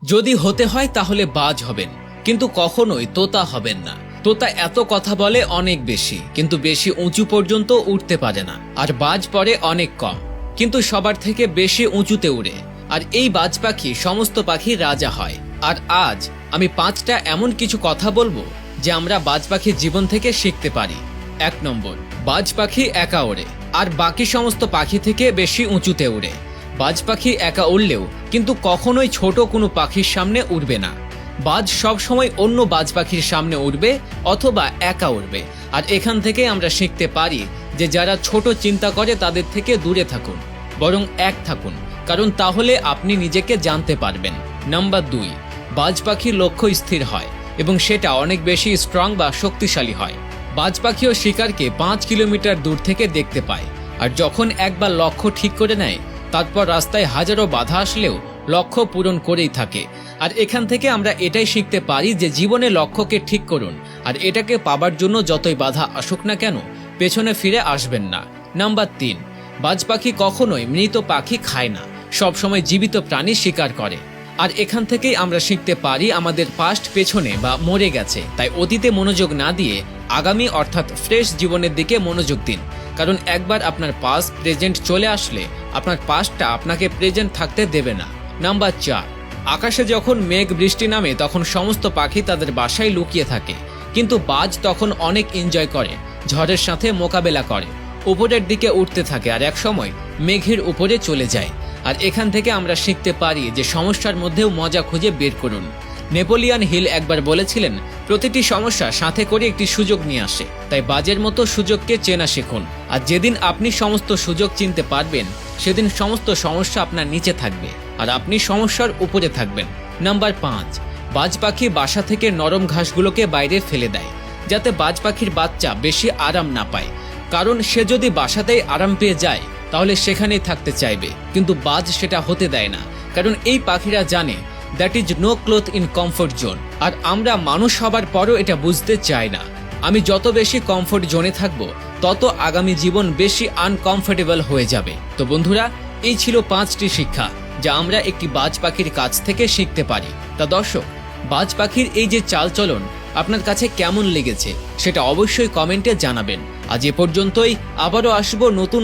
যদি হতে হয় তাহলে বাজ হবেন, কিন্তু কখনোই তোতা হবেন না। তোতা এত কথা বলে অনেক বেশি, কিন্তু বেশি উঁচু পর্যন্ত উঠতে পারে না। আর বাজ পড়ে অনেক কম, কিন্তু সবার থেকে বেশি উঁচুতে উড়ে। আর এই বাজ পাখি সমস্ত পাখির রাজা হয়। আর আজ আমি 5টা এমন কিছু কথা বলবো যে আমরা বাজ পাখির জীবন থেকে শিখতে পারি। 1 নম্বর, বাজ পাখি একা ওড়ে আর বাকি সমস্ত পাখি থেকে বেশি উঁচুতে উড়ে। বাজ পাখি একা উড়লেও কিন্তু কখনোই ছোট কোনো পাখির সামনে উড়বে না। বাজ সব সময় অন্য বাজ পাখির সামনে উড়বে অথবা একা উড়বে। আর এখান থেকে আমরা শিখতে পারি যে যারা ছোট চিন্তা করে তাদের থেকে দূরে থাকুন, বরং এক থাকুন, কারণ তাহলে আপনি নিজেকে জানতে পারবেন। নাম্বার 2, বাজ পাখির লক্ষ্য স্থির হয় এবং সেটা অনেক বেশি স্ট্রং বা শক্তিশালী হয়। বাজ পাখিও শিকারকে 5 কিলোমিটার দূর থেকে দেখতে পায়। আর যখন একবার লক্ষ্য ঠিক করে নেয়, তারপর রাস্তায় হাজারো বাধা আসলেও লক্ষ্য পূরণ করেই থাকে। আর এখান থেকে আমরা এটাই শিখতে পারি যে জীবনে লক্ষ্যকে ঠিক করুন, আর এটাকে পাবার জন্য যতই বাধা আসুক না কেন পেছনে ফিরে আসবেন না। নাম্বার 3, বাজ পাখি কখনোই মৃত পাখি খায় না, সবসময় জীবিত প্রাণী শিকার করে। আর এখান থেকেই আমরা শিখতে পারি আমাদের পাস্ট পেছনে বা মরে গেছে, তাই অতীতে মনোযোগ না দিয়ে আগামী অর্থাৎ ফ্রেশ জীবনের দিকে মনোযোগ দিন। কারণ একবার আপনার পাস্ট প্রেজেন্ট চলে আসলে আপনার পাস্টটা আপনাকে প্রেজেন্ট থাকতে দেবে না। নাম্বার 4, আকাশে যখন মেঘ বৃষ্টি নামে তখন সমস্ত পাখি তাদের বাসায় লুকিয়ে থাকে, কিন্তু বাজ তখন অনেক এনজয় করে, ঝড়ের সাথে মোকাবেলা করে, উপরের দিকে উঠতে থাকে আর এক সময় মেঘের উপরে চলে যায়। আর এখান থেকে আমরা শিখতে পারি যে সমস্যার মধ্যেও মজা খুঁজে বের করুন। নেপোলিয়ান হিল একবার বলেছিলেন, প্রতিটি সমস্যা সাথে করে একটি সুযোগ নিয়ে আসে, তাই বাজের মতো সুযোগকে চেনা শিখুন। আর যেদিন আপনি সমস্ত সুযোগ চিনতে পারবেন, সেদিন সমস্ত সমস্যা আপনার নিচে থাকবে আর আপনি সমস্যার উপরে থাকবেন। নাম্বার 5, বাজ পাখি বাসা থেকে নরম ঘাসগুলোকে বাইরে ফেলে দেয়, যাতে বাজ পাখির বাচ্চা বেশি আরাম না পায়। কারণ সে যদি বাসাতেই আরাম পেয়ে যায় তাহলে সেখানেই থাকতে চাইবে, কিন্তু বাজ সেটা হতে দেয় না, কারণ এই পাখিরা জানে that is no cloth in comfort zone. আর আমরা মানুষ হবার পরও এটা বুঝতে চাই না। আমি যত বেশি কমফোর্ট জোনে থাকবো, তত আগামী জীবন বেশি আনকমফোর্টেবল হয়ে যাবে। তো বন্ধুরা, এই ছিল 5টি শিক্ষা যা আমরা একটি বাজ পাখির কাছ থেকে শিখতে পারি। তা দর্শক, বাজ পাখির এই যে চালচলন আপনার কাছে কেমন লেগেছে সেটা অবশ্যই কমেন্টে জানাবেন। আজ এ পর্যন্তই, আবারও আসবো নতুন